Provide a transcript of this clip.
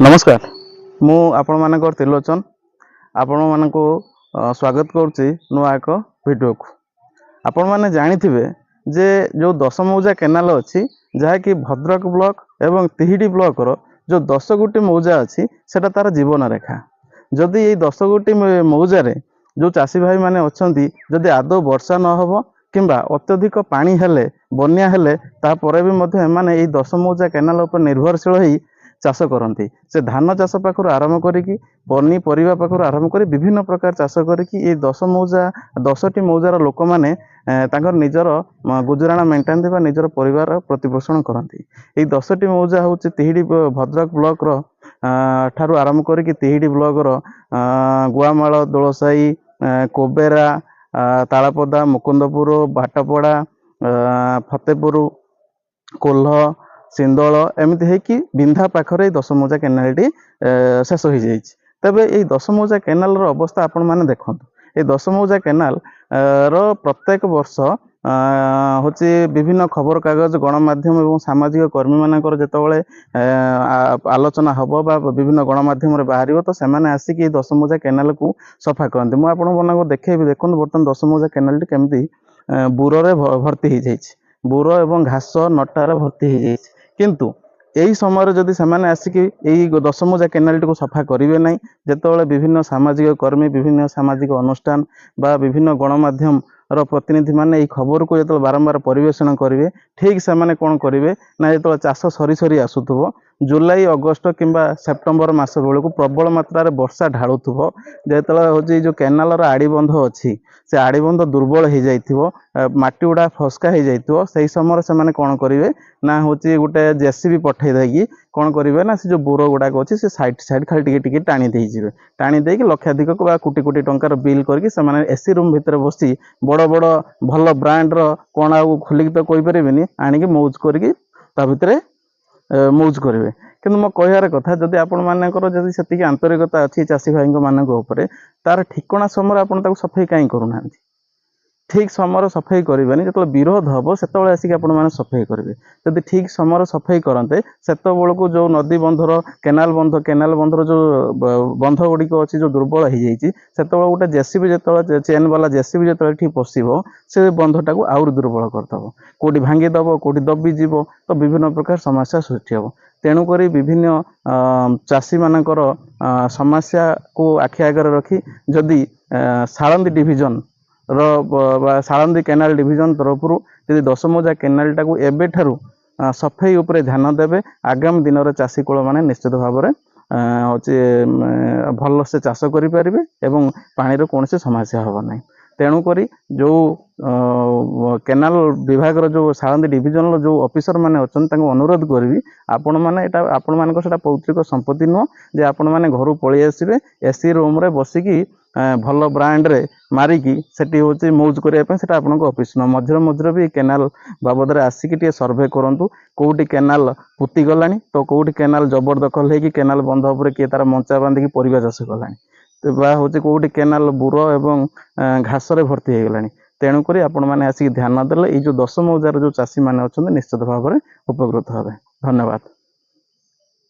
नमस्कार मु आपण मानकर त्रिलोचन आपण मानक स्वागत करुच्ची नुआ एक वीडियो को आपण माने जानिथिबे जे जो 10 मौजा केनाल अछि जहाँकि भद्रक ब्लॉक एवं तिहिडी ब्लॉक रो जो 10 गोटी मौजा अछि सेटा तार जीवन रेखा जदि ये 10 गोटी मौजा रे जो चासी भाई माने अछंती जदि आदौ वर्षा न होबो किंबा अत्यधिक पानी हेले बन्या हेले ता परे भी मध्ये माने ये 10 मौजा केनाल उपर निर्भरशील होई चाष करती से धान चाष पाखर आरंभ करी पनीपरिया पाखर आरंभ कर विभिन्न प्रकार चाष करी 10टी मौजार लोक मैंने निजर गुजराण मेटाती निजर परिवार प्रतिपोषण करती। ये 10टी मौजा हूँ तिहिडी भद्रक ब्लॉक रो ठारू आरंभ करी तिहिडी ब्लॉक रो गुआमाल दोलसाई कोबेरा तालापदा मुकुंदपुर भाटपड़ा फतेपुर कोल्ह सिंदल एमती है कि बिंधा पाखरे 10 मौजा केनाल टी शेष हो जाइए। तबे ये 10 मौजा केनाल रो अवस्था आपण माने देखंतु ये 10 मौजा केनाल रो प्रत्येक वर्ष होची विभिन्न खबर कागज गणमाध्यम एवं सामाजिक कर्मी मानकर जेतबळे आलोचना हबो बा विभिन्न गणमाध्यम रे बाहरिबो तो सेमाने आसी कि 10 मौजा केनाल को सफा करंती। मु आपण मानक देखैबी देखन बर्तन 10 मौजा केनाल टी केमती बुरो रे भर्ती हो जाइए बुरो एवं घास नटार भर्ती हो जाइए किंतु यही समय जदि सेमाने आसिक यही 10 मौजा केनाल टी को सफा करेंगे ना जितेबाला विभिन्न सामाजिक कर्मी विभिन्न सामाजिक अनुष्ठान बा विभिन्न गणमाध्यम रो प्रतिनिधि माने ये खबर को जो बारंबार परिवेषण करेंगे ठीक से माने कौन करेंगे ना जो चाष सरी सरी आसुथबो जुलाई अगस्त किंबा सेप्टेम्बर मास बेलू प्रबल मात्रा वर्षा ढालुव जो हूँ जो केनाल आड़बंध अच्छी से आड़बंध दुर्बल हो जाइथिबो माटी गुड़ा फस्का हो जाइथिबो सही समय से माने कौन करेंगे ना हूँ गोटे जेसीबी पठे देकी कौन करेंगे ना से जो बोर गुड़ाक अच्छी से साइड साइड खाली टिके टाणी देजिए टाणी देकी लक्षाधिक कोटी कोटी टंकार बिल करके एसी रूम भितर बसी बड़ बड़ भल ब्रांड कौन आ खोलिक तो कहींपरि आणिक मौज करके भितर मौज करेंगे किंतु मो कहार कथा जदि आपण मानकर जदि सेतिकी आंतरिकता अच्छी चाषी भाई मान तार ठिकणा समय आप सफाई कहीं करूना ठीक समय सफाई करेंगे जो विरोध हम से आसिक आप सफाई करेंगे जदि ठीक समय सफाई करते से को जो नदी बंधर केनाल बंधर जो बंध गुड़िक अच्छी जो दुर्बल हो जाइए से गोटे जेसीबी जो चेन वाला जेसीबी जो ठीक पशिब से बंधटा को आउर दुर्बल करदेव कौटी भांगीदेव कौटी दबिजीव तो विभिन्न प्रकार समस्या सृष्टि हे तेणुक विभिन्न चाषी मानकर समस्या को आखि आगे रखी जदि Salandi division Salandi canal division तरफ यदि 10 मौजा केनाल टाकू एबे ठारू सफाई उपरे ध्यान देवे आगामी दिन में चाषी कूल मैंने निश्चित भाव में भल से चाष करें एवं पानी कौन से समस्या हम ना तेणुक जो केनाल विभाग जो साळंदी डिविजन जो ऑफिसर माने अच्छा अनुरोध करी आपण मैंने आपण मान पौतृक संपत्ति नुह जे आपण मैंने घर पलि आसवे एसी रूम रे बसिकी भल ब्रांड रे मारिकी सेठी होची मौज करने से ऑफिस न मझे मझे भी केनाल बाबद आसिक सर्वे करूँ कौटी केनाल पुति गलानी तो कौटी केनाल जबरदखल होगी केनाल बंध उपर किए तार मंचा बांधिकी परिवा चाष कलानी हूँ कौटी केनाल बुर एवं घास भर्ती हो गलानी तेणुक आपण मैंने आसिक ध्यान देले ये जो 10 मौजार जो चाषी मैंने अच्छा निश्चित भाव में उपकृत हे। धन्यवाद।